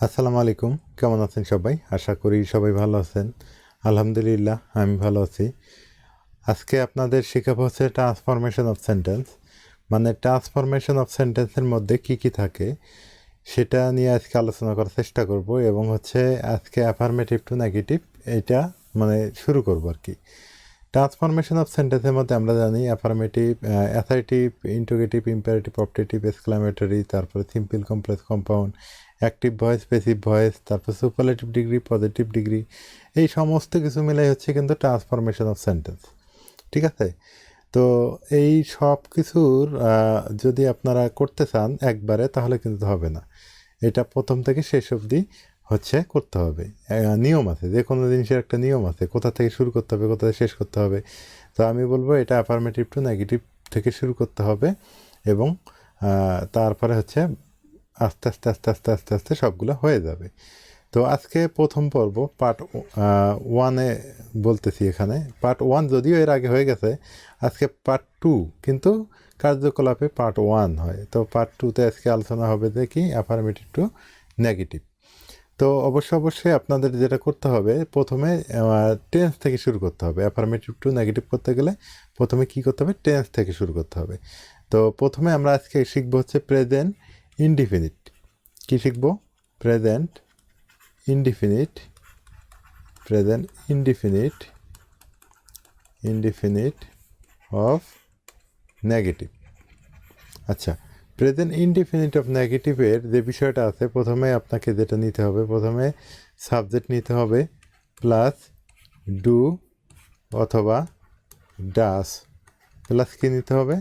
আসসালামু আলাইকুম, কেমন আছেন সবাই? আশা করি সবাই ভালো আছেন। আলহামদুলিল্লাহ আমি ভালো আছি। আজকে আপনাদের শেখাবো হচ্ছে ট্রান্সফরমেশন অফ সেন্টেন্স। মানে ট্রান্সফরমেশন অফ সেন্টেন্সের মধ্যে কি কি থাকে সেটা নিয়ে আজকে আলোচনা করার চেষ্টা করব, এবং হচ্ছে আজকে অ্যাফার্মেটিভ টু নেগেটিভ এটা মানে শুরু করব আর কি। ট্রান্সফরমেশন অফ সেন্টেন্সের মধ্যে আমরা জানি affirmative, assertive, integrative, imperative, optative, exclamatory, তারপরে simple, complex, compound, active voice, passive voice, তারপর সুপারলেটিভ ডিগ্রি, পজিটিভ ডিগ্রি, এই সমস্ত কিছু মিলাই হচ্ছে কিন্তু ট্রান্সফরমেশন অফ সেন্টেন্স। ঠিক আছে? তো এই সব কিছুর যদি আপনারা করতে চান একবারে তাহলে কিন্তু হবে না। এটা প্রথম থেকে শেষ অবধি হচ্ছে করতে হবে। নিয়ম আছে, যে কোনো জিনিসের একটা নিয়ম আছে, কোথা থেকে শুরু করতে হবে, কোথা থেকে শেষ করতে হবে। তো আমি বলবো এটা অ্যাফার্মেটিভ টু নেগেটিভ থেকে শুরু করতে হবে, এবং তারপরে হচ্ছে আস্তে আস্তে আস্তে আস্তে আস্তে আস্তে সবগুলো হয়ে যাবে। তো আজকে প্রথম পর্ব পার্ট ওয়ানে বলতেছি। এখানে পার্ট ওয়ান যদিও এর আগে হয়ে গেছে, আজকে পার্ট টু, কিন্তু কার্যকলাপে পার্ট ওয়ান হয়। তো পার্ট টুতে আজকে আলোচনা হবে যে কি অ্যাফার্মেটিভ টু নেগেটিভ। তো অবশ্যই আপনাদের যেটা করতে হবে, প্রথমে টেন্স থেকে শুরু করতে হবে। অ্যাফার্মেটিভ টু নেগেটিভ করতে গেলে প্রথমে কি করতে হবে? টেন্স থেকে শুরু করতে হবে। তো প্রথমে আমরা আজকে শিখবো হচ্ছে প্রেজেন্ট ইনডিফিনিট। কি শিখবো? Present indefinite, present indefinite, indefinite of negative. আচ্ছা, প্রেজেন্ট ইনডিফিনিট অফ নেগেটিভের যে বিষয়টা আছে, প্রথমে আপনাকে যেটা নিতে হবে, প্রথমে সাবজেক্ট নিতে হবে প্লাস ডু অথবা ডাস, প্লাস কি নিতে হবে?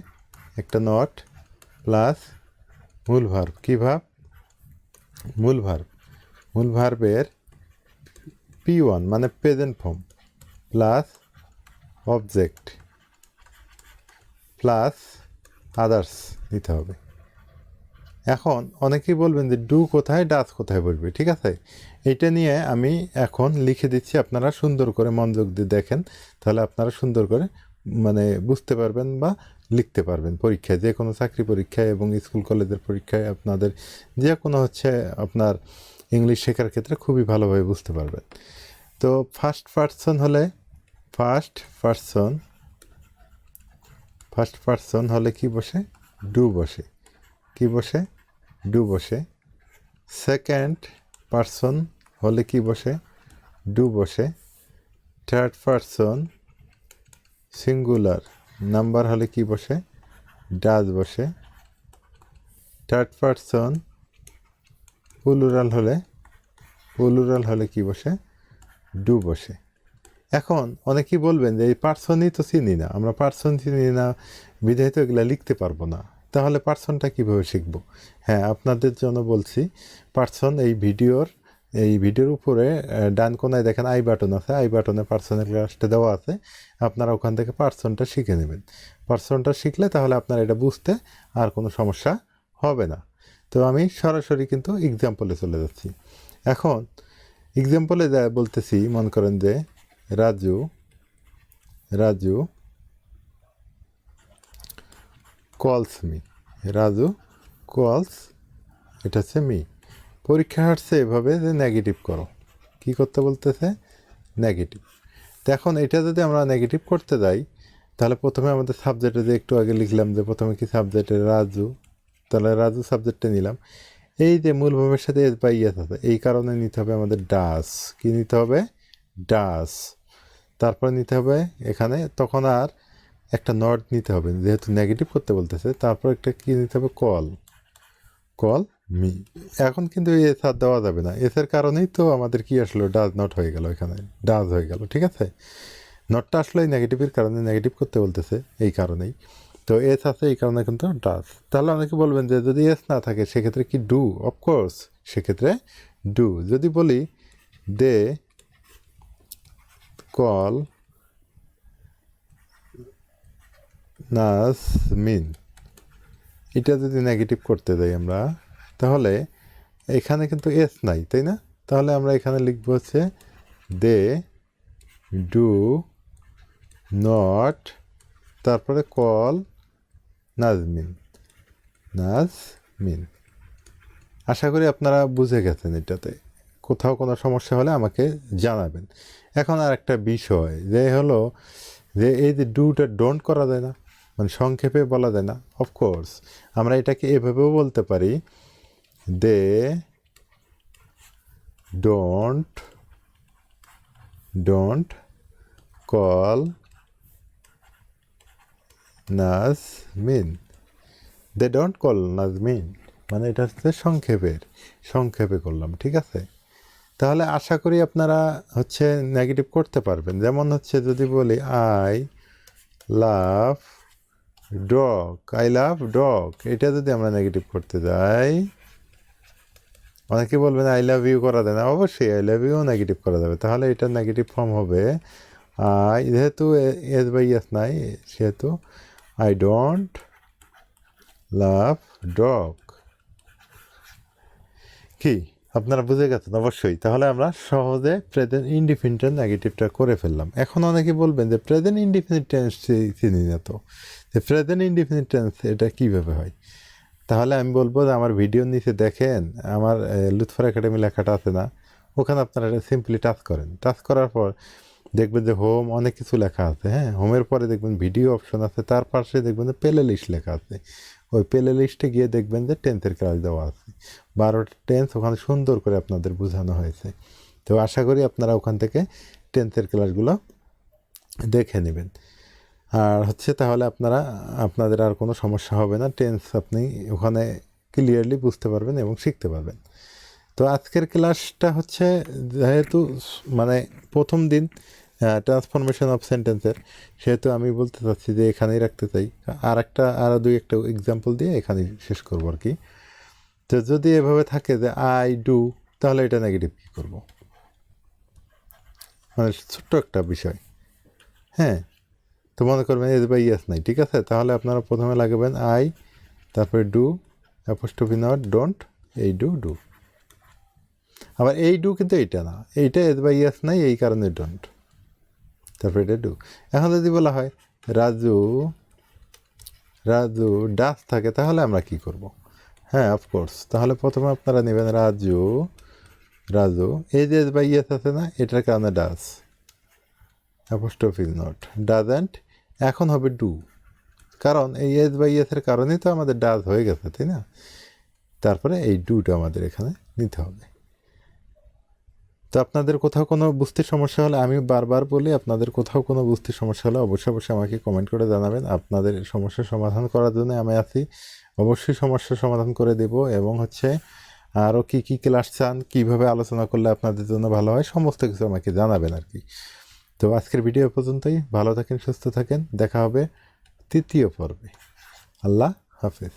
একটা নট, প্লাস মূল ভার্ব। কী ভার্ব? মূল ভার্ব। মূল ভার্বের P1 মানে present form, plus object, plus others নিতে হবে। এখন অনেকেই বলবেন যে ডু কোথায়, ডাস কোথায় বলবে। ঠিক আছে, এটা নিয়ে আমি এখন লিখে দিচ্ছি, আপনারা সুন্দর করে মনোযোগ দিয়ে দেখেন, তাহলে আপনারা সুন্দর করে মানে বুঝতে পারবেন বা লিখতে পারবেন পরীক্ষায়, যে কোনো চাকরি পরীক্ষায় এবং স্কুল কলেজের পরীক্ষায় আপনাদের যে কোনো হচ্ছে আপনার ইংলিশ শেখার ক্ষেত্রে খুবই ভালোভাবে বুঝতে পারবেন। তো ফার্স্ট পারসন হলে, ফার্স্ট পারসন, ফার্স্ট পারসন হলে কি বসে? ডু বসে। কি বসে? ডু বসে। সেকেন্ড পারসন হলে কি বসে? ডু বসে। থার্ড পারসন সিঙ্গুলার নাম্বার হলে কি বসে? ডাজ বসে। থার্ড পারসন প্লুরাল হলে কি বসে? ডু বসে। এখন অনেকেই বলবেন যে এই পার্সনই তো চিনি না, আমরা পার্সন চিনি না, বিধায় তো এগুলো লিখতে পারবো না, তাহলে পার্সনটা কীভাবে শিখব? হ্যাঁ, আপনাদের জন্য বলছি। পার্সন এই ভিডিওর উপরে ডান কোনায় দেখেন আই বাটন আছে, আই বাটনে পার্সনের ক্লাসটা দেওয়া আছে, আপনারা ওখান থেকে পার্সনটা শিখে নেবেন। পার্সনটা শিখলে তাহলে আপনার এটা বুঝতে আর কোনো সমস্যা হবে না। তো আমি সরাসরি কিন্তু এক্সাম্পলে চলে যাচ্ছি। এখন এক্সাম্পলে যা বলতেছি, মনে করেন যে রাজু কলস মি, রাজু কলস, এটা হচ্ছে মি। পরীক্ষা আসছে এভাবে যে নেগেটিভ করো। কি করতে বলতেছে? নেগেটিভ। তো এখন এটা যদি আমরা নেগেটিভ করতে যাই, তাহলে প্রথমে আমাদের সাবজেক্টে যে একটু আগে লিখলাম যে প্রথমে কি সাবজেক্টে রাজু, তাহলে রাজু সাবজেক্টে নিলাম। এই যে মূল ভাবের সাথে এস বা ইয়েস আছে, এই কারণে নিতে হবে আমাদের ডাস। কি নিতে হবে? ডাস। তারপর নিতে হবে এখানে, তখন আর একটা নট নিতে হবে যেহেতু নেগেটিভ করতে বলতেছে। তারপর একটা কি নিতে হবে? Call me. এখন কিন্তু এস আর দেওয়া যাবে না, এসের কারণেই তো আমাদের কি আসলো? ডাজ নট হয়ে গেল, এখানে ডাজ হয়ে গেল। ঠিক আছে, নটটা আসলে নেগেটিভের কারণে, নেগেটিভ করতে বলতেছে এই কারণেই। তো এস আছে এই কারণে কিন্তু ডাজ। তাহলে অনেকে বলবেন যে যদি এস না থাকে সেক্ষেত্রে কি ডু? অফকোর্স সেক্ষেত্রে ডু। যদি বলি দে কল নাজমিন, এটা যদি নেগেটিভ করতে যাই আমরা, তাহলে এখানে কিন্তু এস নাই, তাই না? তাহলে আমরা এখানে লিখবো হচ্ছে দে ডু নট, তারপরে কল নাজমিন। আশা করি আপনারা বুঝে গেছেন এটাতে। কোথাও কোনো সমস্যা হলে আমাকে জানাবেন। এখন আর একটা বিষয় যে হলো যে এই যে ডুটা ডোন্ট করা যায় না, মানে সংক্ষেপে বলা যায় না। অফকোর্স আমরা এটাকে এভাবেও বলতে পারি, they don't call Nazmin, they don't call Nazmin, মানে এটা হচ্ছে সংক্ষেপে করলাম, ঠিক আছে। তাহলে আশা করি আপনারা হচ্ছে নেগেটিভ করতে পারবেন। যেমন হচ্ছে যদি বলি আই লাভ ডগ, এটা যদি আমরা নেগেটিভ করতে যাই, অনেকে বলবেন আই লাভ ইউ করা যায় না। অবশ্যই আই লাভ ইউ নেগেটিভ করা যাবে। তাহলে এটা নেগেটিভ ফর্ম হবে আই, যেহেতু এস বাই এস নাই, সেহেতু আই ডোন্ট লাভ ডগ। কি আপনারা বুঝে গেছেন? অবশ্যই। তাহলে আমরা সহজে প্রেজেন্ট ইনডিফিনিটের নেগেটিভটা করে ফেললাম। এখন অনেকে বলবেন যে প্রেজেন্ট ইনডিফিনিট টেন্স চিনি না তো, যে প্রেজেন্ট ইনডিফিনিট টেন্স এটা কীভাবে হয়। তাহলে আমি বলবো যে আমার ভিডিওর নিচে দেখেন, আমার লুৎফর একাডেমি লেখাটা আছে না, ওখানে আপনারা সিম্পলি টাচ করেন। টাচ করার পর দেখবেন যে হোম অনেক কিছু লেখা আছে। হ্যাঁ, হোমের পরে দেখবেন ভিডিও অপশন আছে, তার পাশে দেখবেন যে প্লে লিস্ট লেখা আছে। ওই প্লে লিস্টে গিয়ে দেখবেন যে টেন্সের ক্লাস দেওয়া আছে, 12টা টেন্স ওখানে সুন্দর করে আপনাদের বোঝানো হয়েছে। তো আশা করি আপনারা ওখান থেকে টেন্সের ক্লাসগুলো দেখে নেবেন। আর হচ্ছে তাহলে আপনাদের আর কোনো সমস্যা হবে না, টেন্স আপনি ওখানে ক্লিয়ারলি বুঝতে পারবেন এবং শিখতে পারবেন। তো আজকের ক্লাসটা হচ্ছে যেহেতু মানে প্রথম দিন ট্রান্সফরমেশন অফ সেন্টেন্সের, সেহেতু আমি বলতে চাচ্ছি যে এখানেই রাখতে চাই। আরও দুই একটা এক্সাম্পল দিয়ে এখানেই শেষ করবো আর কি। তো যদি এভাবে থাকে যে আই ডু, তাহলে এটা নেগেটিভ কী করবো, মানে ছোট্ট একটা বিষয়। হ্যাঁ, তো মনে করবেন এস বাই এস নাই, ঠিক আছে। তাহলে আপনারা প্রথমে লাগাবেন আই, তারপরে ডু, অ্যাপোস্ট্রফি নট, ডোন্ট, এই ডু। আবার এই ডু কিন্তু এইটা না, এইটা এস বাই এস নাই, এই কারণে ডোন্ট, তারপরে এটা ডু। এখন যদি বলা হয় রাজু ডাস থাকে, তাহলে আমরা কি করব? হ্যাঁ, অফকোর্স, তাহলে প্রথমে আপনারা নেবেন রাজু, এই যে এস বাই এস আছে না, এটার কারণে ডাস, অ্যাপোস্ট্রফি নট, ডাজেন্ট, এখন হবে ডু, কারণ এই এস বাই এসের কারণেই তো আমাদের ডাজ হয়ে গেছে, তাই না। তারপরে এই ডুটা আমাদের এখানে নিতে হবে। তো আপনাদের কোথাও কোনো বুঝতে সমস্যা হলে, আমি বারবার বলি, আপনাদের কোথাও কোনো বুঝতে সমস্যা হলে অবশ্যই আমাকে কমেন্ট করে জানাবেন। আপনাদের সমস্যার সমাধান করার জন্য আমি আছি, অবশ্যই সমস্যার সমাধান করে দেব। এবং হচ্ছে আরও কী ক্লাস চান, কীভাবে আলোচনা করলে আপনাদের জন্য ভালো হয়, সমস্ত কিছু আমাকে জানাবেন আর কি। তো আজকের ভিডিও পর্যন্তই। ভালো থাকেন, সুস্থ থাকেন, দেখা হবে তৃতীয় পর্বে। আল্লাহ হাফেজ।